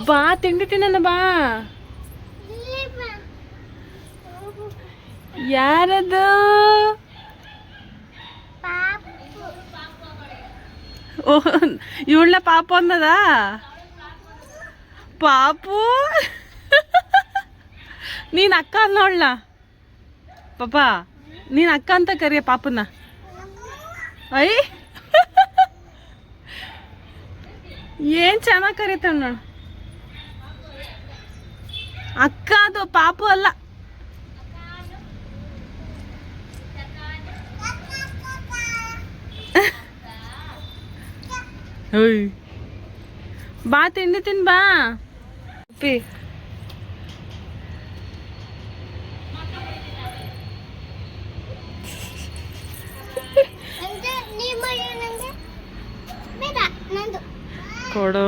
ಬಾ ತಿಂಡಿ ತಿನ್ನ ಬಾ. ಯಾರದು? ಓಹ್ ಇವಳ ಪಾಪು ಅನ್ನದ? ಪಾಪು ನೀನ್ ಅಕ್ಕ ಅನ್ನೋಳ್ಳ ಪಾಪ, ನೀನ್ ಅಕ್ಕ ಅಂತ ಕರಿಯ ಪಾಪುನ. ಐ ಏನ್ ಚೆನ್ನಾಗಿ ಕರೀತಾಳ ನೋಡು. ಅಕ್ಕ ಅದು ಪಾಪು ಅಲ್ಲ. ಬಾ ತಿಂಡಿ ತಿನ್ ಬಾ. ಕೊಡು.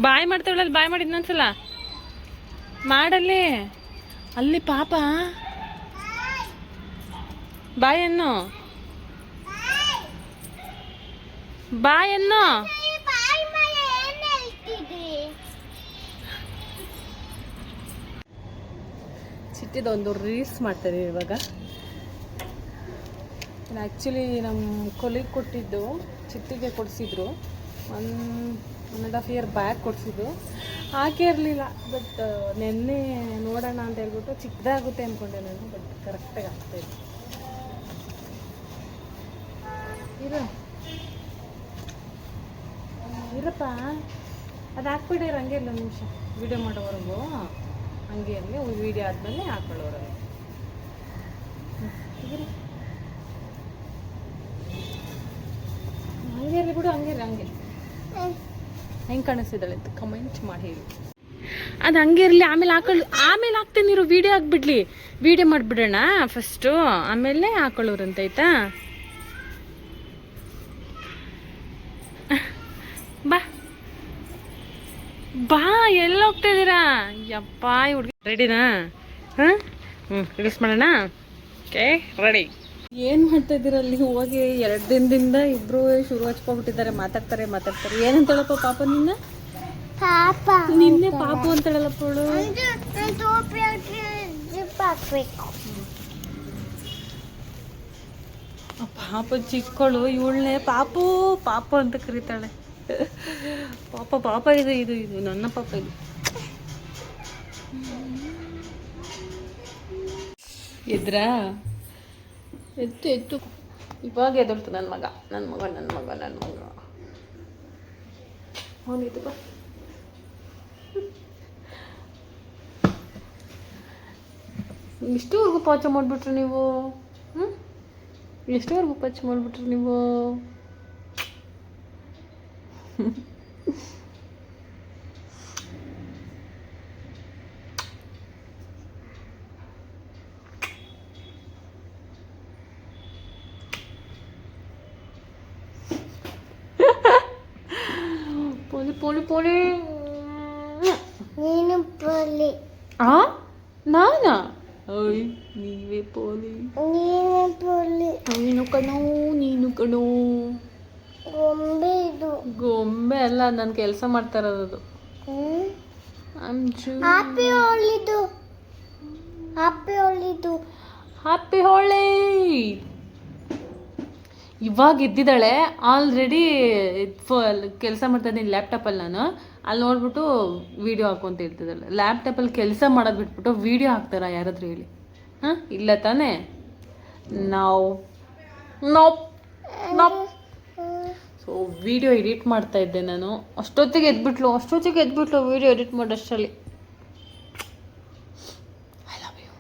ಬಾಯ್ ಮಾಡ್ತಾವಳಲ್ಲಿ, ಬಾಯ್ ಮಾಡಿ ಇನ್ನೊಂದ್ಸಲ ಮಾಡಲ್ಲಿ. ಅಲ್ಲಿ ಪಾಪ ಬಾಯನ್ನು ಬಾಯನ್ನು ಚಿಟ್ಟಿದೊಂದು ರೀಲ್ಸ್ ಮಾಡ್ತಾರೆ ಇವಾಗ. ಆ್ಯಕ್ಚುಲಿ ನಮ್ಮ ಕೊಲಿಗೆ ಕೊಟ್ಟಿದ್ದು, ಚಿಟ್ಟಿಗೆ ಕೊಡಿಸಿದ್ರು. 1.5 year ಬ್ಯಾಕ್ ಕೊಡಿಸಿದ್ದು. ಹಾಕೇ ಇರಲಿಲ್ಲ. ಬಟ್ ನೆನ್ನೆ ನೋಡೋಣ ಅಂತ ಹೇಳ್ಬಿಟ್ಟು ಚಿಕ್ಕದಾಗುತ್ತೆ ಅಂದ್ಕೊಂಡೆ ನಾನು. ಬಟ್ ಕರೆಕ್ಟಾಗಿ ಆಗ್ತಾಯಿದೆ. ಇರಪ್ಪ, ಅದು ಹಾಕ್ಬಿಡಿರ ಹಂಗೆ ಇಲ್ಲ ನಿಮಿಷ ವಿಡಿಯೋ ಮಾಡೋವರೆಗೂ. ಹಂಗೆ ಇರಲಿ, ವಿಡಿಯೋ ಆದಮೇಲೆ ಹಾಕೊಳ್ಳೋವರೆಗೂ ಹಂಗೆ ಇರಲಿ ಬಿಡು. ಹಂಗೆ ಇರಲಿ, ಹಂಗೆ ಹೆಂಗೆ ಕಾಣಿಸ್ತಿದ್ದಾಳೆ ಅಂತ ಕಮೆಂಟ್ ಮಾಡಿ ಹೇಳಿ. ಅದು ಹಂಗೆ ಇರಲಿ, ಆಮೇಲೆ ಆಮೇಲೆ ಹಾಕ್ತೇನೆ ಇರು. ವಿಡಿಯೋ ಹಾಕ್ಬಿಡ್ಲಿ, ವಿಡಿಯೋ ಮಾಡಿಬಿಡೋಣ ಫಸ್ಟು, ಆಮೇಲೆ ಹಾಕೊಳ್ಳೋರಂತ ಆಯ್ತಾ. ಬಾ ಬಾ, ಎಲ್ಲ ಹೋಗ್ತಾ ಇದ್ದೀರಾ? ಯಪ್ಪ ಹುಡುಗಿ ರೆಡಿನಾ? ಹಾಂ ರೀಲ್ಸ್ ಮಾಡೋಣ. Okay ready. ಏನು ಮಾಡ್ತಾ ಇದ್ದೀರ ಅಲ್ಲಿ? ಹೋಗಿ 2 ದಿನದಿಂದ ಇಬ್ರು ಶುರು ಹಚ್ಕೊಂಡ್ಬಿಟ್ಟಿದ್ದಾರೆ. ಮಾತಾಡ್ತಾರೆ. ಏನಂತೇಳಪ್ಪ ಪಾಪ ನಿನ್ನ? ನಿನ್ನೆ ಪಾಪು ಅಂತೇಳಲ್ಲಪ್ಪ ಅವಳು. ಪಾಪ ಚಿಕ್ಕಳು, ಇವಳನ್ನೇ ಪಾಪು ಪಾಪು ಅಂತ ಕರೀತಾಳೆ. ಪಾಪ ಇದು ನನ್ನ ಪಾಪ ಇದು. ಎದ್ರಾ? ಎತ್ತು ಇವಾಗ ಎದುರ್ತು ನನ್ನ ಮಗ. ಅವನಿದು ಬಾ. ಇಷ್ಟುವರೆಗೂ ಪಾಚ ಮಾಡಿಬಿಟ್ರು ನೀವು. ಎಷ್ಟುವರೆಗೂ ಪಾಚ ಮಾಡಿಬಿಟ್ರು ನೀವು. ಪೋಲಿ ನೀನು ಪೋಲಿ. ನಾನಾ? ಓಯ್ ನೀವೇ ಪೋಲಿ. ನೀನು ಕಣೋ. ಗೊಂಬೆ ಅಲ್ಲ, ನಾನು ಕೆಲಸ ಮಾಡ್ತಾ ಇರೋದು. ಹ್ಯಾಪಿ ಹೋಳಿ. ಇವಾಗ ಎದ್ದಿದ್ದಾಳೆ. ಆಲ್ರೆಡಿ ಕೆಲಸ ಮಾಡ್ತಾ ಇದ್ದೀನಿ ಲ್ಯಾಪ್ಟಾಪಲ್ಲಿ. ನಾನು ಅಲ್ಲಿ ನೋಡ್ಬಿಟ್ಟು ವೀಡಿಯೋ ಹಾಕೊಂತ ಇರ್ತಿದ್ದಾಳೆ. ಲ್ಯಾಪ್ಟಾಪಲ್ಲಿ ಕೆಲಸ ಮಾಡೋದು ಬಿಟ್ಬಿಟ್ಟು ವೀಡಿಯೋ ಹಾಕ್ತಾರ ಯಾರಾದರೂ ಹೇಳಿ? ಹಾಂ ಇಲ್ಲ ತಾನೇ? ನಾವು ಸೊ ವೀಡಿಯೋ ಎಡಿಟ್ ಮಾಡ್ತಾ ಇದ್ದೆ ನಾನು. ಅಷ್ಟೊತ್ತಿಗೆ ಎದ್ಬಿಟ್ಲು ವೀಡಿಯೋ ಎಡಿಟ್ ಮಾಡೋಷ್ಟರಲ್ಲಿ. I love you.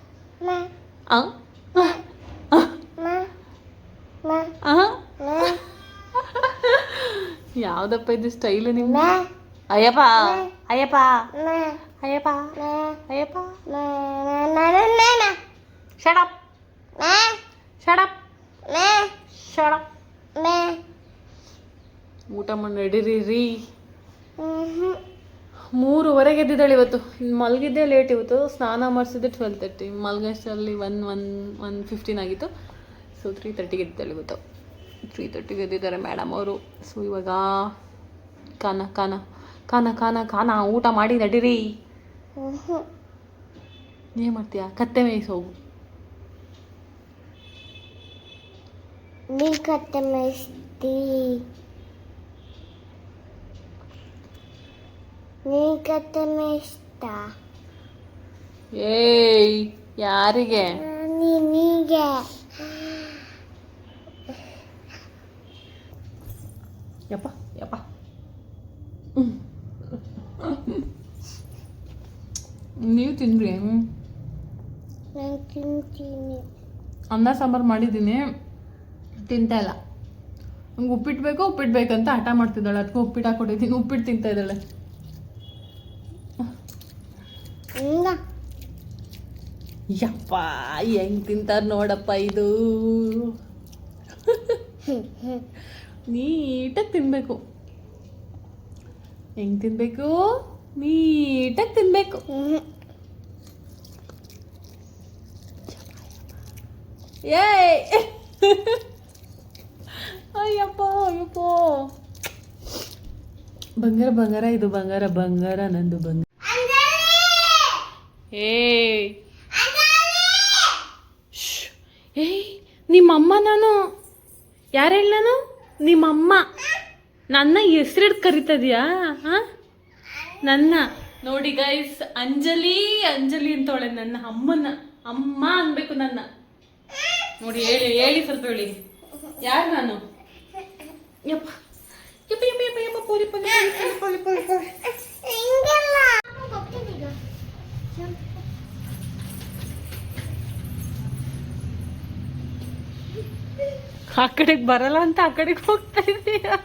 ಯಾವುದಪ್ಪ ಇದು ಸ್ಟೈಲು ನಿಮ್ಮ? ಅಯ್ಯಪ್ಪ ಶಟ್ ಅಪ್. ಊಟ ಮಾಡಿ ನಡೀರಿ. 3:30 ಎದ್ದಿದ್ದಾಳೆ ಇವತ್ತು. ಮಲಗಿದ್ದೆ ಲೇಟ್ ಇವತ್ತು. ಸ್ನಾನ ಮಾಡಿಸಿದ್ದೆ 12:30. ಮಲಗೋಷ್ಟರಲ್ಲಿ 1:15 ಆಗಿತ್ತು. ಸೊ 3:30 ಎದ್ದಿದ್ದಾಳೆ ಇವತ್ತು. 3:30ಗೆ ಎದ್ದಿದ್ದಾರೆ ಮೇಡಮ್ ಅವರು. ಸೊ ಇವಾಗ ಕಾನ ಕಾನ ಕಾನ ಕಾನ ಕಾನ ಊಟ ಮಾಡಿ ನಡೀರಿ. ಏನು ಮಾಡ್ತೀಯಾ? ಕತ್ತೆ ಮೇಯ್ಸಿ ಹೋಗು. ನೀ ಕತ್ತೆ ಮೇಯಿಸ್ತಿ, ನೀ ಕತ್ತೆ ಮೇಯಿಸ್ತಾ? ಏಯ್ ಯಾರಿಗೆ? ನಿನಗೆ. ಯಪ್ಪ ಯಪ್ಪ. ನೀವು ತಿನ್ರಿ. ನಾನು ತಿಂತೀನಿ. ಅನ್ನ ಸಾಂಬಾರು ಮಾಡಿದ್ದೀನಿ, ತಿಂತಾ ಇಲ್ಲ. ನಂಗೆ ಉಪ್ಪಿಟ್ಟು ಬೇಕಂತ ಹಠ ಮಾಡ್ತಿದ್ದಾಳೆ. ಅದಕ್ಕೆ ಉಪ್ಪಿಟ್ಟು ಹಾಕೊಟ್ಟಿದ್ದೀನಿ, ಉಪ್ಪಿಟ್ಟು ತಿಂತಾ ಇದ್ದಾಳೆ. ಯಪ್ಪ ಹೆಂಗ್ ತಿಂತಾರ ನೋಡಪ್ಪ ಇದು. ನೀಟಾಗಿ ತಿನ್ಬೇಕು. ಹೆಂಗ್ ತಿನ್ಬೇಕು? ನೀಟಾಗಿ ತಿನ್ಬೇಕು. ಏಯ್ ಅಯ್ಯಪ್ಪ ಅಯ್ಯಪ್ಪ. ಬಂಗಾರ ಬಂಗಾರ ಇದು ಬಂಗಾರ ಬಂಗಾರ ನಂದು ಬಂಗಾರ. ಏಯ್ ಏಯ್ ನಿಮ್ಮಮ್ಮ ನಾನು ಯಾರು ಹೇಳಿ? ನಾನು ನಿಮ್ಮಮ್ಮ. ನನ್ನ ಹೆಸರಿಡ್ ಕರಿತದ್ಯಾ? ಹಾಂ ನನ್ನ ನೋಡಿ ಗೈಸ್, ಅಂಜಲಿ ಅಂಜಲಿ ಅಂತವಳೆ ನನ್ನ ಅಮ್ಮನ. ಅಮ್ಮ ಅನ್ಬೇಕು ನನ್ನ. ನೋಡಿ ಹೇಳಿ ಸ್ವಲ್ಪ ಹೇಳಿ. ಯಾರು ನಾನು? ಯಪ್ಪ ಯಪ್ಪ ಯಪ್ಪ ಯಪ್ಪ ಯಪ್ಪ ಪೋಲಿ ಪೋಲಿ ಪೋಲಿ ಪೋಲಿ ಪೋಲಿ. ಆ ಕಡೆಗೆ ಬರಲ್ಲ ಅಂತ ಆ ಕಡೆಗೆ ಹೋಗ್ತಾ ಇದೀಯಾ?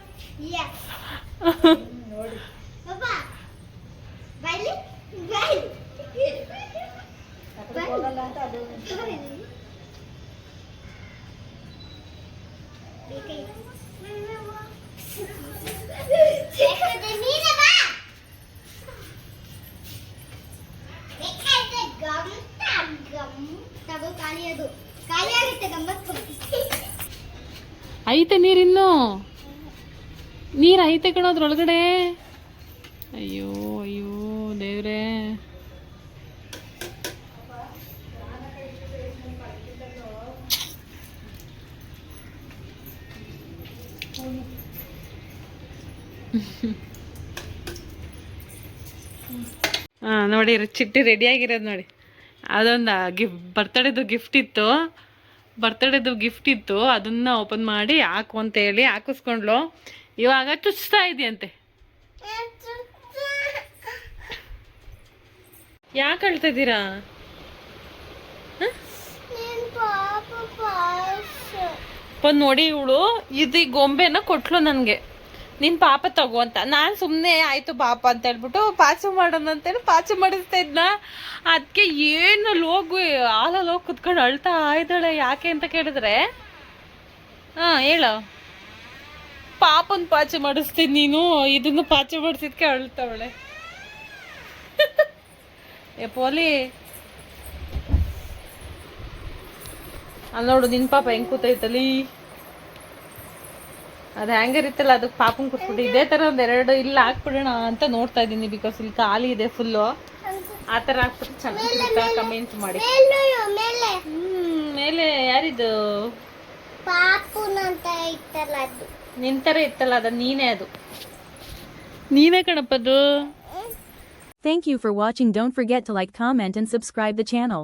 ಐತೆ ನೀರಿನ್ನು? ನೀರು ಐತೆ ಕಣೋದ್ರೊಳಗಡೆ. ಅಯ್ಯೋ ಅಯ್ಯೋ ದೇವ್ರೇ. ಹಾಂ ನೋಡಿ ಚಿಟ್ಟಿ ರೆಡಿಯಾಗಿರೋದು ನೋಡಿ. ಅದೊಂದು ಬರ್ತಡೇದು ಗಿಫ್ಟ್ ಇತ್ತು. ಅದನ್ನ ಓಪನ್ ಮಾಡಿ ಹಾಕು ಅಂತ ಹೇಳಿ ಹಾಕಿಸ್ಕೊಂಡ್ಲು. ಇವಾಗ ಚುಚ್ತಾ ಇದೆಯಂತೆ. ಯಾಕೆ ಅಳ್ತಾ ಇದ್ದೀರಾ? ನೋಡಿ ಇವಳು ಇದು ಗೊಂಬೆನ ಕೊಟ್ಲು ನನಗೆ, ನಿನ್ ಪಾಪ ತಗೋ ಅಂತ. ನಾನು ಸುಮ್ಮನೆ ಆಯ್ತು ಪಾಪ ಅಂತ ಹೇಳ್ಬಿಟ್ಟು ಪಾಚು ಮಾಡೋಣ ಅಂತೇಳಿ ಪಾಚು ಮಾಡಿಸ್ತಾ ಇದ್ನ. ಅದಕ್ಕೆ ಏನು ಲೋಗು ಹಾಲಲ್ಲಿ ಹೋಗಿ ಕುತ್ಕೊಂಡು ಅಳ್ತಾ ಇದ್ದಾಳೆ. ಯಾಕೆ ಅಂತ ಕೇಳಿದ್ರೆ, ಹಾಂ ಹೇಳು, ಪಾಪನ್ ಪಾಚು ಮಾಡಿಸ್ತೀನಿ ನೀನು, ಇದನ್ನು ಪಾಚು ಮಾಡಿಸಿದ್ಕೆ ಅಳ್ತಾವಳೆ. ಏ ಪೋಲಿ, ಅಲ್ಲಿ ನೋಡು ನಿನ್ ಪಾಪ ಹೆಂಗ್ ಕೂತೈತಲ್ಲಿ. ಅದು ಹ್ಯಾಂಗರ್ ಇತ್ತಲ್ಲ, ಅದಕ್ಕೆ ಪಾಪನ್ ಕೂತ್ಬಿಟ್ಟು ಇದೇ ಥರ ಒಂದೆರಡು ಇಲ್ಲ ಹಾಕ್ಬಿಡೋಣ ಅಂತ ನೋಡ್ತಾ ಇದ್ದೀನಿ. ಬಿಕಾಸ್ ಇಲ್ಲಿ ಖಾಲಿ ಇದೆ ಫುಲ್ಲು. ಆ ಥರ ಹಾಕ್ಬಿಟ್ಟು ಚೆನ್ನಾಗಿ ಕಮೆಂಟ್ ಮಾಡಿ. ಮೇಲೆ ಯಾರಿದು? ನಿನ್ ಥರ ಇತ್ತಲ್ಲ, ಅದು ನೀನೇ, ಅದು ನೀನೇ ಕಣಪ್ಪದು. Thank you for watching. Don't forget to like, comment and subscribe the channel.